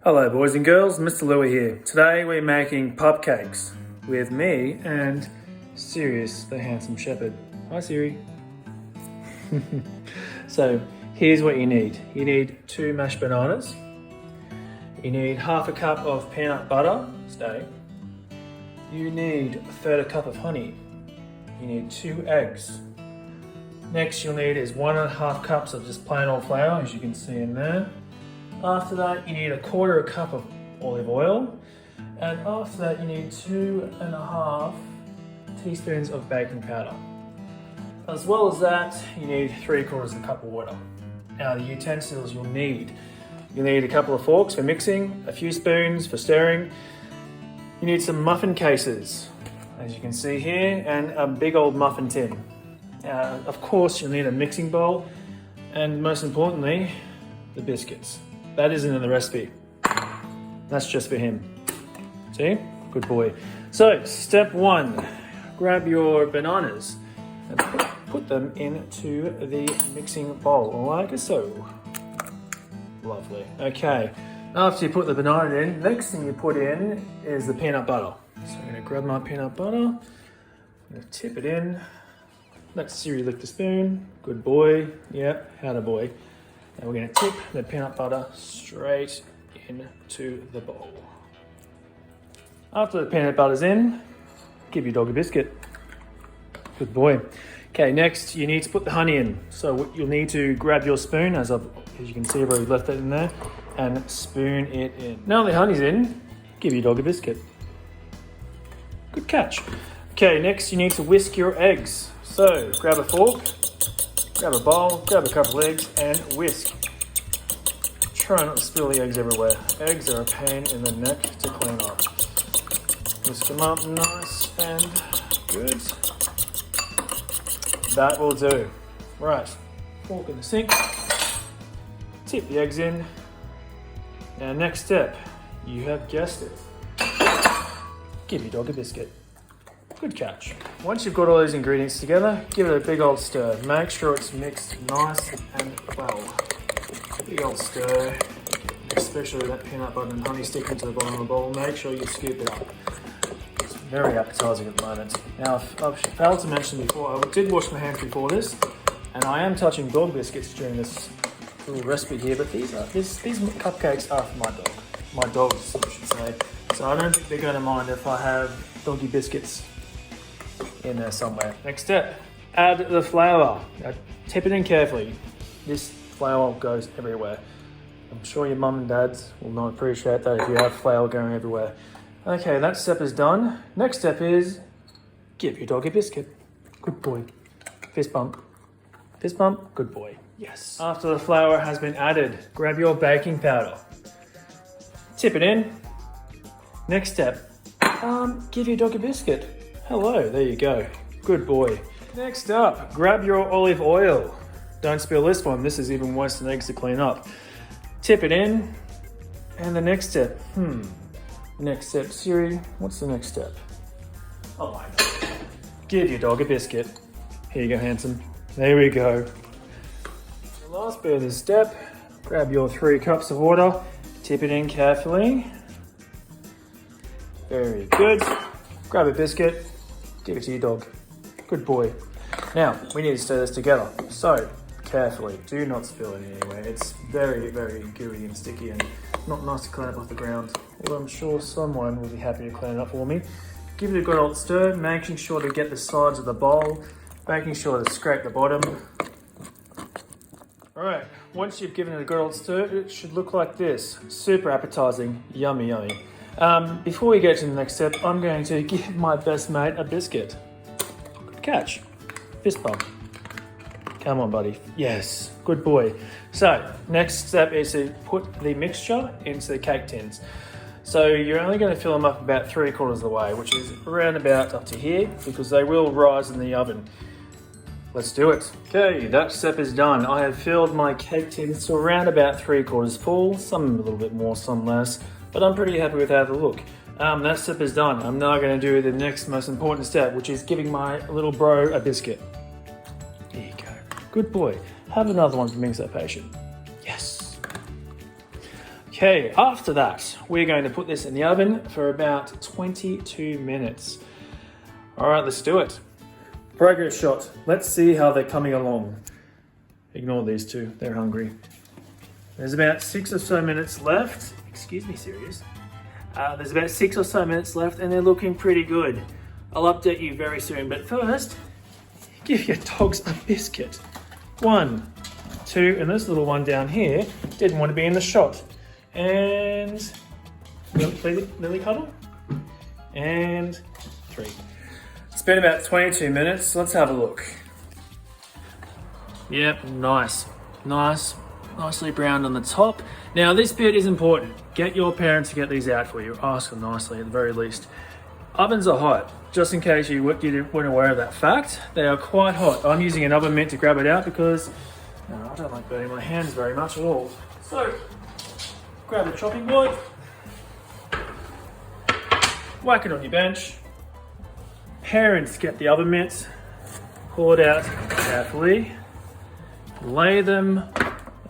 Hello boys and girls, Mr Lewer here. Today we're making pupcakes with me and Sirius, the handsome shepherd. Hi Siri. So here's what you need. You need 2 mashed bananas. You need half a cup of peanut butter, stay. You need 1/3 cup of honey. You need 2 eggs. Next you'll need is 1.5 cups of just plain old flour, as you can see in there. After that, you need 1/4 cup of olive oil. And after that, you need 2.5 teaspoons of baking powder. As well as that, you need 3/4 cup of water. Now, the utensils you'll need a couple of forks for mixing, a few spoons for stirring. You need some muffin cases, as you can see here, and a big old muffin tin. Of course, you'll need a mixing bowl, and most importantly, the biscuits. That isn't in the recipe. That's just for him. See? Good boy. So, step 1. Grab your bananas and put them into the mixing bowl, like so. Lovely. Okay. After you put the banana in, next thing you put in is the peanut butter. So I'm going to grab my peanut butter. I'm going to tip it in. Let Siri lick the spoon. Good boy. Yep, had a boy. And we're going to tip the peanut butter straight into the bowl. After the peanut butter's in, give your dog a biscuit. Good boy. Okay, next you need to put the honey in. So you'll need to grab your spoon, as you can see I've already left it in there, and spoon it in. Now the honey's in, give your dog a biscuit. Good catch. Okay, next you need to whisk your eggs. So grab a fork, grab a bowl, grab a couple of eggs, and whisk. Try not to spill the eggs everywhere. Eggs are a pain in the neck to clean up. Whisk them up nice and good. That will do. Right, fork in the sink. Tip the eggs in. Now next step, you have guessed it. Give your dog a biscuit. Good catch. Once you've got all these ingredients together, give it a big old stir. Make sure it's mixed nice and well. Big old stir, especially with that peanut butter and honey sticking to the bottom of the bowl. Make sure you scoop it up. It's very appetizing at the moment. Now, I've failed to mention before, I did wash my hands before this, and I am touching dog biscuits during this little recipe here, but these cupcakes are for my dog. My dogs, I should say. So I don't think they're going to mind if I have doggy biscuits in there somewhere. Next step, add the flour. Now, tip it in carefully. This flour goes everywhere. I'm sure your mum and dads will not appreciate that if you have flour going everywhere. Okay, that step is done. Next step is give your dog a biscuit. Good boy. Fist bump. Fist bump. Good boy. Yes. After the flour has been added, grab your baking powder. Tip it in. Next step, give your dog a biscuit. Hello, there you go. Good boy. Next up, grab your olive oil. Don't spill this one. This is even worse than eggs to clean up. Tip it in. And the next step, Next step, Siri, what's the next step? Oh my God. Give your dog a biscuit. Here you go, handsome. There we go. The last bit of this step, grab your 3 cups of water, tip it in carefully. Very good. Grab a biscuit, give it to your dog. Good boy. Now, we need to stir this together. So, carefully, do not spill it anywhere. It's very, very gooey and sticky and not nice to clean up off the ground. Although I'm sure someone will be happy to clean it up for me. Give it a good old stir, making sure to get the sides of the bowl, making sure to scrape the bottom. Alright, once you've given it a good old stir, it should look like this. Super appetizing, yummy, yummy. Before we get to the next step, I'm going to give my best mate a biscuit. Good catch. Fist bump. Come on, buddy. Yes, good boy. So, next step is to put the mixture into the cake tins. So you're only going to fill them up about 3/4 of the way, which is around about up to here, because they will rise in the oven. Let's do it. Okay, that step is done. I have filled my cake tins to around about 3/4 full, some a little bit more, some less, but I'm pretty happy with how they look. That step is done. I'm now going to do the next most important step, which is giving my little bro a biscuit. There you go. Good boy. Have another one for being so patient. Yes. Okay, after that, we're going to put this in the oven for about 22 minutes. All right, let's do it. Progress shot. Let's see how they're coming along. Ignore these two, they're hungry. There's about 6 or so minutes left. Excuse me, Sirius. There's about 6 or so minutes left and they're looking pretty good. I'll update you very soon, but first, give your dogs a biscuit. 1, 2, and this little one down here didn't want to be in the shot. And Lily cuddle. And 3. It's been about 22 minutes. Let's have a look. Yep, nice. Nicely browned on the top. Now this bit is important. Get your parents to get these out for you. Ask them nicely at the very least. Ovens are hot. Just in case you weren't aware of that fact, they are quite hot. I'm using an oven mitt to grab it out because I don't like burning my hands very much at all. So, grab a chopping board, whack it on your bench. Parents get the oven mitts, pull it out carefully, lay them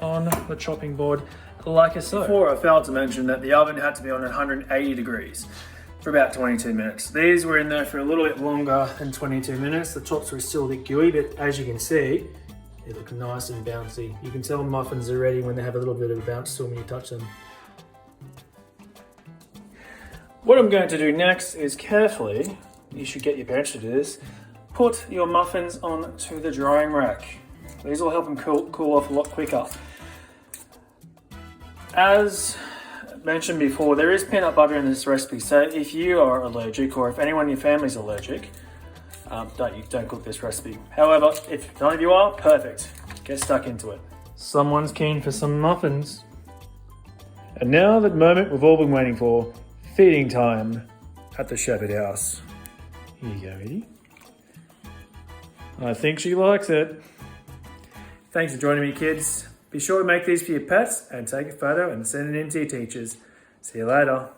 on the chopping board like so. Before, I failed to mention that the oven had to be on 180 degrees for about 22 minutes. These were in there for a little bit longer than 22 minutes. The tops were still a bit gooey, but as you can see, they look nice and bouncy. You can tell muffins are ready when they have a little bit of a bounce to them when you touch them. What I'm going to do next is carefully, you should get your parents to do this, put your muffins onto the drying rack. These will help them cool off a lot quicker. As mentioned before, there is peanut butter in this recipe, so if you are allergic or if anyone in your family is allergic, don't cook this recipe. However, if none of you are, perfect. Get stuck into it. Someone's keen for some muffins. And now the moment we've all been waiting for, feeding time at the Shepherd house. Here you go, Edie. I think she likes it. Thanks for joining me, kids. Be sure to make these for your pets and take a photo and send it in to your teachers. See you later.